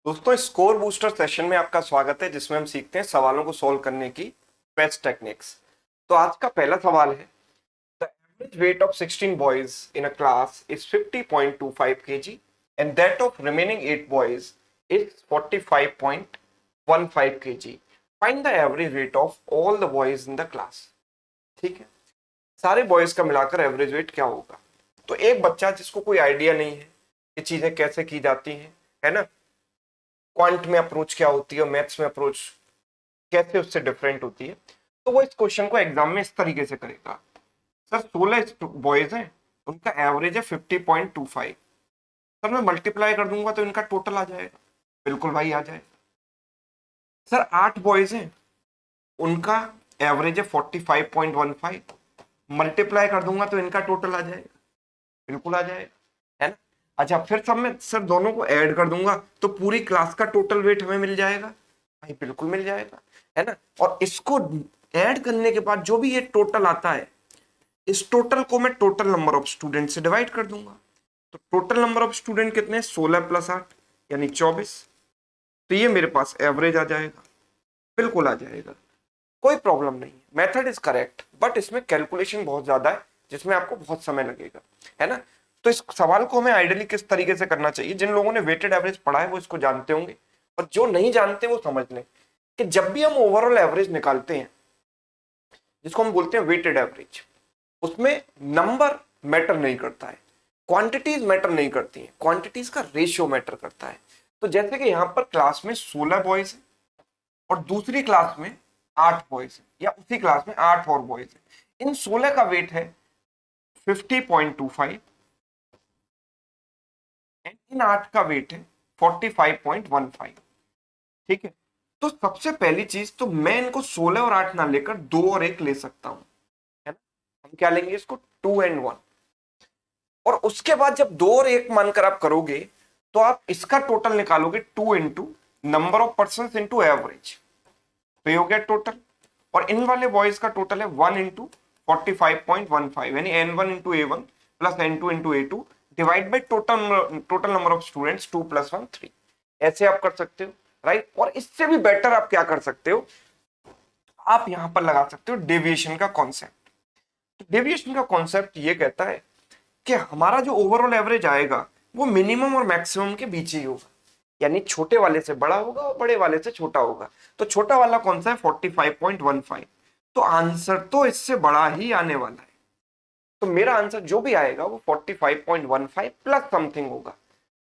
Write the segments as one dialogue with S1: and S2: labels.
S1: दोस्तों score booster session में आपका स्वागत है जिसमें हम सीखते हैं सवालों को सॉल्व करने की बेस्ट टेक्निक्स। तो आज का पहला सवाल है the average weight of 16 boys in a class is 50.25 kg and that of remaining 8 boys is 45.15 kg। Find the average weight of all the boys in the class. ठीक है, सारे बॉयज का मिलाकर एवरेज वेट क्या होगा। तो एक बच्चा जिसको कोई आइडिया नहीं है ये चीजें कैसे की जाती हैं, है ना, क्वांट में अप्रोच क्या होती है और मैथ्स में अप्रोच कैसे उससे डिफरेंट होती है, तो वो इस क्वेश्चन को एग्जाम में इस तरीके से करेगा। सर 16 बॉयज हैं, उनका एवरेज है 50.25। सर मैं मल्टीप्लाई कर दूंगा तो इनका टोटल आ जाएगा। बिल्कुल भाई आ जाएगा। सर 8 बॉयज हैं, उनका एवरेज है 45.15, मल्टीप्लाई कर दूंगा तो इनका टोटल आ जाएगा। बिल्कुल आ जाएगा, है ना। अच्छा फिर सब में सर दोनों को ऐड कर दूंगा तो पूरी क्लास का टोटल वेट हमें मिल जाएगा। भाई बिल्कुल मिल जाएगा, है ना। और इसको ऐड करने के बाद जो भी ये टोटल आता है, इस टोटल को मैं टोटल नंबर ऑफ स्टूडेंट से डिवाइड कर दूंगा। तो टोटल नंबर ऑफ स्टूडेंट कितने हैं? 16 + 8 यानी 24। तो ये मेरे पास एवरेज आ जाएगा। बिल्कुल आ जाएगा, कोई प्रॉब्लम नहीं है। मेथड इज करेक्ट बट इसमें कैलकुलेशन बहुत ज्यादा है जिसमें आपको बहुत समय लगेगा, है ना। तो इस सवाल को हमें आइडियली किस तरीके से करना चाहिए, जिन लोगों ने वेटेड एवरेज पढ़ा है वो इसको जानते होंगे और जो नहीं जानते वो समझ लें कि जब भी हम ओवरऑल एवरेज निकालते हैं जिसको हम बोलते हैं वेटेड एवरेज, उसमें नंबर मैटर नहीं करता है, क्वांटिटीज मैटर नहीं करती हैं, क्वांटिटीज का रेशियो मैटर करता है। तो जैसे कि यहाँ पर क्लास में 16 बॉयज है और दूसरी क्लास में 8 बॉयज है, या उसी क्लास में 8 और बॉयज है। इन 16 का वेट है 50.25 एंड इन 8 का वेट है 45.15। ठीक है, तो सबसे पहली चीज तो मैं इनको 16 और 8 ना लेकर 2 और 1 ले सकता हूं, है ना। हम क्या लेंगे इसको? 2 एंड 1। और उसके बाद जब 2 और 1 मानकर आप करोगे तो आप इसका टोटल निकालोगे 2 into number of person into average. तो ये हो गया टोटल। और इन वाले बॉयज का टोटल है 1 इंटू 45.15 यानी n1 into a1 plus n2 into a2 divide by total number of students 2 + 1 3। ऐसे आप कर सकते हो, राइट। और इससे भी बेटर आप क्या कर सकते हो, आप यहां पर लगा सकते हो डेविएशन का कॉन्सेप्ट। तो डेविएशन का कॉन्सेप्ट ये कहता है कि हमारा जो ओवरऑल एवरेज आएगा वो मिनिमम और मैक्सिमम के बीच ही होगा, यानी छोटे वाले से बड़ा होगा और बड़े वाले से छोटा होगा। तो छोटा वाला कौन सा है? 45.15। तो आंसर तो इससे बड़ा ही आने वाला है। तो मेरा आंसर जो भी आएगा वो 45.15 प्लस समथिंग होगा।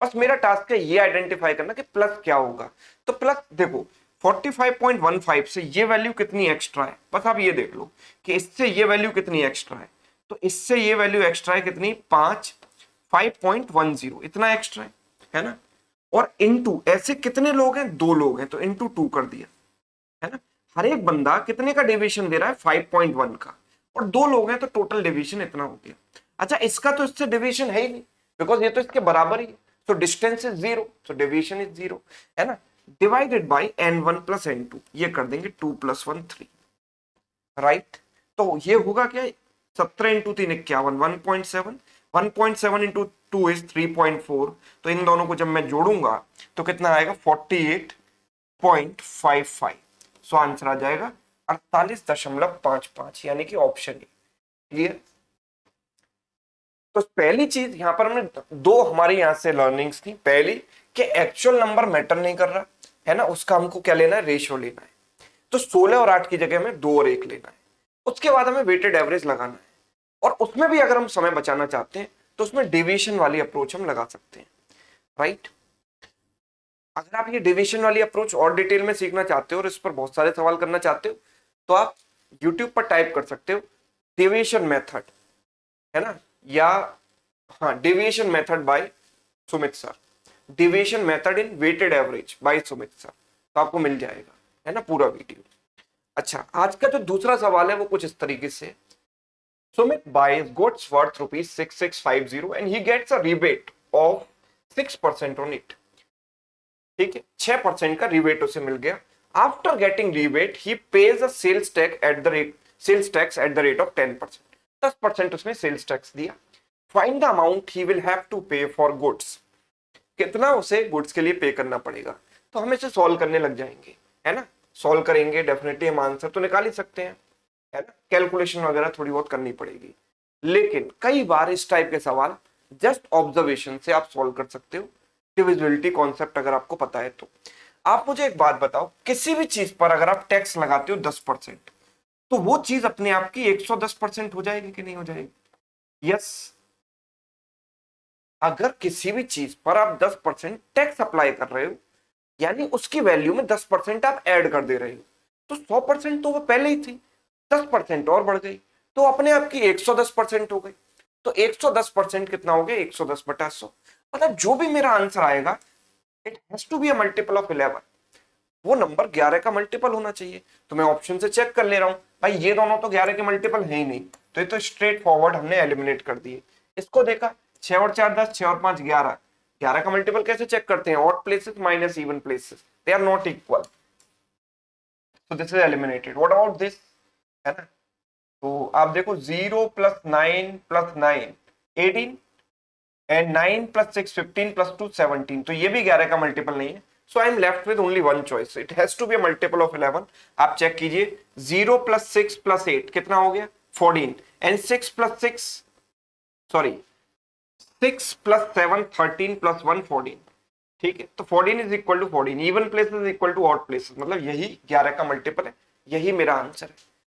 S1: बस मेरा टास्क है ये आइडेंटिफाई करना कि प्लस क्या होगा। तो प्लस देखो 45.15 से ये वैल्यू कितनी एक्स्ट्रा है, बस आप ये देख लो कि इससे ये वैल्यू कितनी एक्स्ट्रा है। तो इससे ये वैल्यू एक्स्ट्रा है कितनी? 5.10 इतना एक्स्ट्रा है ना। और इनटू ऐसे कितने लोग हैं? 2 लोग हैं तो इनटू 2 कर दिया, है ना। हर एक बंदा कितने का डेविएशन दे रहा है? 5.1 का। और 2 लोग हैं तो टोटल डेविएशन इतना हो गया। अच्छा इसका तो इससे डेविएशन है ही नहीं बिकॉज ये तो इसके बराबर ही है। तो डिस्टेंस इज 0 तो डेविएशन इज 0, है ना। डिवाइडेड बाई n1 + n2 ये कर देंगे 2 + 1 3, राइट। तो ये होगा क्या? 17 इंटू 3 51 1.7, 1.7 इंटू 2 इज 3.4। तो इन दोनों को जब मैं जोड़ूंगा तो कितना आएगा? 48.55। सो आंसर आ जाएगा 48.55 यानी कि ऑप्शन ए। क्लियर। तो पहली चीज यहां पर हमने दो हमारे यहां से लर्निंग्स थी। पहली कि एक्चुअल नंबर मैटर नहीं कर रहा, है ना, उसका हमको क्या लेना है? रेशियो लेना है। तो 16 और 8 की जगह में 2 और 1 लेना है। उसके बाद हमें वेटेड एवरेज लगाना है और उसमें भी अगर हम समय बचाना चाहते हैं तो उसमें डेविएशन वाली अप्रोच हम लगा सकते हैं, राइट। अगर आप ये डेविएशन वाली अप्रोच और डिटेल में सीखना चाहते हो और इस पर बहुत सारे सवाल करना चाहते हो तो आप YouTube पर टाइप कर सकते हो डेविएशन मेथड, है ना, या हाँ deviation method by Sumit sir, deviation method in weighted average by Sumit sir, तो आपको मिल जाएगा, है ना, पूरा वीडियो। अच्छा आज का जो दूसरा सवाल है वो कुछ इस तरीके से, Sumit buys goods worth rupees 6650 and he gets a rebate of 6% on it। ठीक है, 6% का रिबेट उसे मिल गया। After getting rebate he pays a sales tax at the rate of 10%। 10% उसने सेल्स टैक्स दिया। Find the amount he will have to pay for goods कितना उसे गुड्स के लिए पे करना पड़ेगा। तो हम इसे सॉल्व करने लग जाएंगे, है ना। सॉल्व करेंगे डेफिनेटली हम आंसर तो निकाल ही सकते हैं, है ना। कैलकुलेशन वगैरह थोड़ी बहुत करनी पड़ेगी, लेकिन कई बार इस टाइप के सवाल जस्ट ऑब्जर्वेशन से आप सॉल्व कर सकते हो, डिविजिबिलिटी कॉन्सेप्ट अगर आपको पता है तो। आप मुझे एक बात बताओ, किसी भी चीज पर अगर आप टैक्स लगाते हो 10%, तो वो चीज अपने आप की 110% हो जाएगी कि नहीं हो जाएगी? यस। अगर किसी भी चीज पर आप 10% टैक्स अप्लाई कर रहे हो, यानी उसकी वैल्यू में 10% आप ऐड कर दे रहे हो, तो 100% तो वो पहले ही थी, 10% और बढ़ गई, तो अपने आप की 110% हो गई। तो 110% कितना हो गया? 110/100। मतलब जो भी मेरा आंसर आएगा, it has to be a multiple of 11। वो नंबर 11 का मल्टीपल होना चाहिए। तो मैं ऑप्शन से चेक कर ले रहा हूं, भाई ये दोनों तो 11 के मल्टीपल है ही नहीं, तो ये तो स्ट्रेट फॉरवर्ड हमने एलिमिनेट कर दिए। इसको देखा, 6 और 4 10, 6 और 5 11। 11 का मल्टीपल कैसे चेक करते हैं? Odd places minus even places, they are not equal, so this is eliminated. What about this, है ना। तो आप देखो 0 + 9 + 9 18, एंड 9 + 6 15 + 2 17, तो ये भी 11 का मल्टीपल नहीं है। So I am left with only one choice, it has to be a multiple of 11। आप चेक कीजिए, 0 + 6 + 8 कितना हो गया? 14, एंड 6 + 6, सॉरी 6 + 7 13 + 1 14। ठीक है, तो 14 is equal to 14, even places equal to odd places, मतलब यही 11 का मल्टीपल है, यही मेरा आंसर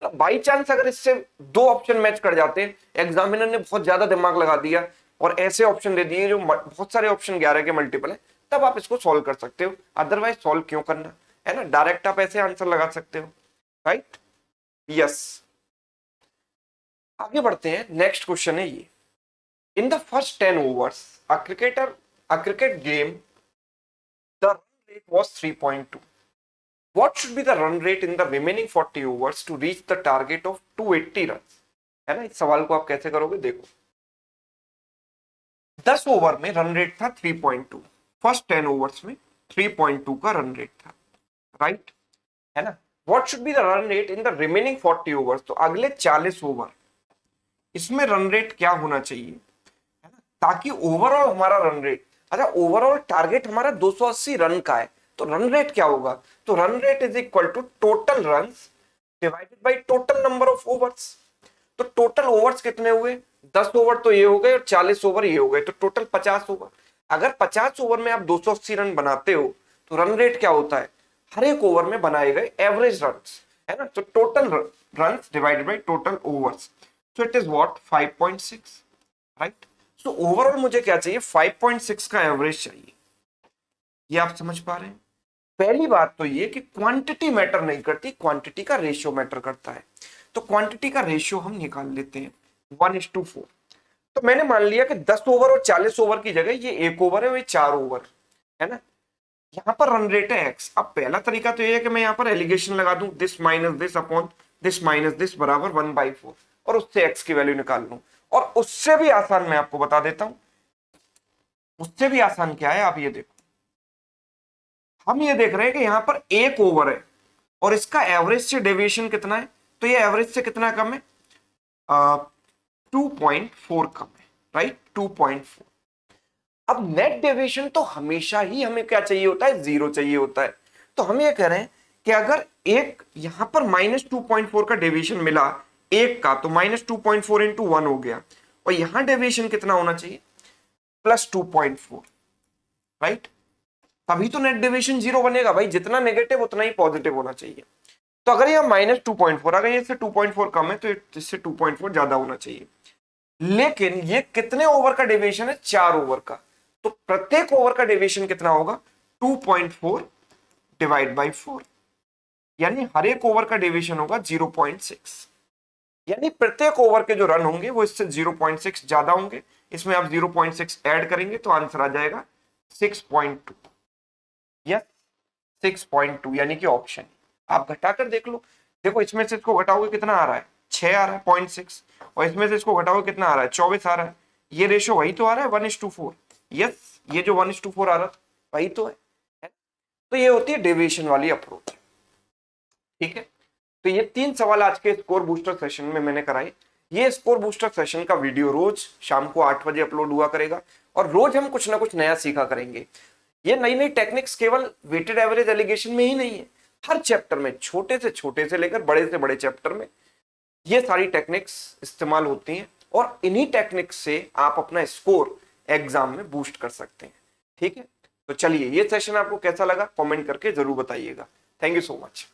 S1: है। बाई चांस अगर इससे दो ऑप्शन मैच कर जाते हैं, एग्जामिनर ने बहुत ज्यादा दिमाग लगा दिया और ऐसे ऑप्शन दे दिए जो बहुत सारे ऑप्शन 11 के मल्टीपल है, तब आप इसको सॉल्व कर सकते हो, अदरवाइज सॉल्व क्यों करना, है ना। डायरेक्ट आप ऐसे आंसर लगा सकते हो, राइट। यस, आगे बढ़ते हैं। नेक्स्ट क्वेश्चन है ये, in the first 10 overs a cricket game, the run rate was 3.2. What should be the run rate in the remaining 40 overs to reach the target of 280 runs? है ना। इस सवाल को आप कैसे करोगे, देखो 10 ओवर में रन रेट था 3.2, फर्स्ट 10 ओवर्स में 3.2 का रन रेट था, राइट, है ना। What should be the run rate in the remaining 40 overs, तो अगले 40 ओवर इसमें रन रेट क्या होना चाहिए, है ना, ताकि ओवरऑल हमारा रन रेट, अच्छा ओवरऑल टारगेट हमारा 280 रन का है, तो रन रेट क्या होगा? तो run rate is equal to total runs divided by total number of overs. तो टोटल ओवर्स कितने हुए? 10 ओवर तो ये हो गए और 40 ओवर ये हो गए, तो टोटल 50 ओवर। अगर 50 ओवर में आप 280 रन बनाते हो, तो रन रेट क्या होता है? हर एक ओवर में बनाए गए एवरेज रन, है ना। तो total run divided by total overs, so it is what 5.6, right. So overall मुझे क्या चाहिए? 5.6 का एवरेज चाहिए। ये आप समझ पा रहे हैं? पहली बात तो ये कि क्वांटिटी मैटर नहीं करती, क्वांटिटी का रेशियो मैटर करता है। तो क्वांटिटी का रेशियो हम निकाल लेते हैं 1:4। तो मैंने मान लिया कि 10 ओवर और 40 ओवर की जगह ये 1 ओवर है, वो 4 ओवर, है ना। यहाँ पर रन रेट है x। अब पहला तरीका तो ये है कि मैं यहाँ पर एलिगेशन लगा दूं, this minus this upon this minus this बराबर 1/4, और उससे x की वैल्यू निकाल लूं। और उससे भी आसान मैं आपको बता देता हूं, उससे भी आसान क्या है, आप ये देखो। हम ये देख रहे हैं कि यहाँ पर 1 ओवर है और इसका एवरेज से डेविएशन कितना है, तो ये एवरेज से कितना कम है? 2.4 कम है, राइट, 2.4। अब नेट डेविएशन तो हमेशा ही हमें क्या चाहिए होता है? 0 चाहिए होता है। तो हम ये कह रहे हैं कि अगर एक यहां पर -2.4 का डेविएशन मिला एक का, तो -2.4 इंटू 1 हो गया, और यहां डेविएशन कितना होना चाहिए? +2.4, राइट। तभी तो नेट डेविएशन 0 बनेगा भाई, जितना नेगेटिव उतना ही पॉजिटिव होना चाहिए। तो अगर ये -2.4, अगर ये 2.4 कम है तो इससे 2.4 ज्यादा होना चाहिए। लेकिन ये कितने ओवर का डेविएशन है? 4 ओवर का। तो प्रत्येक ओवर का डेविएशन कितना होगा? 2.4 डिवाइड बाई 4, यानी हर एक ओवर का डेविएशन होगा 0.6। यानी प्रत्येक ओवर के जो रन होंगे वो इससे 0.6 ज्यादा होंगे। इसमें आप 0.6 ऐड करेंगे तो आंसर आ जाएगा 6.2, या 6.2, यानी कि ऑप्शन। आप घटाकर देख लो, देखो इसमें से इसको घटाओगे कितना आ रहा है? 6 आ रहा है, 0.6, और इसमें से इसको घटाओगे कितना आ रहा है? 24 आ रहा है। ये रेशो वही तो आ रहा है, 1:4। यस, ये जो 1:4 आ रहा था वही तो है। तो ये होती है डेविएशन वाली अप्रोच, ठीक है। तो ये 3 सवाल आज के स्कोर बूस्टर सेशन में मैंने कराए। ये स्कोर बूस्टर सेशन का वीडियो रोज शाम को 8 बजे अपलोड हुआ करेगा, और रोज हम कुछ ना कुछ नया सीखा करेंगे। ये नई नई टेक्निक्स केवल वेटेड एवरेज एलिगेशन में ही नहीं है, हर चैप्टर में, छोटे से लेकर बड़े से बड़े चैप्टर में ये सारी टेक्निक्स इस्तेमाल होती हैं, और इन्हीं टेक्निक्स से आप अपना स्कोर एग्जाम में बूस्ट कर सकते हैं। ठीक है, तो चलिए, ये सेशन आपको कैसा लगा कमेंट करके जरूर बताइएगा। Thank you so much.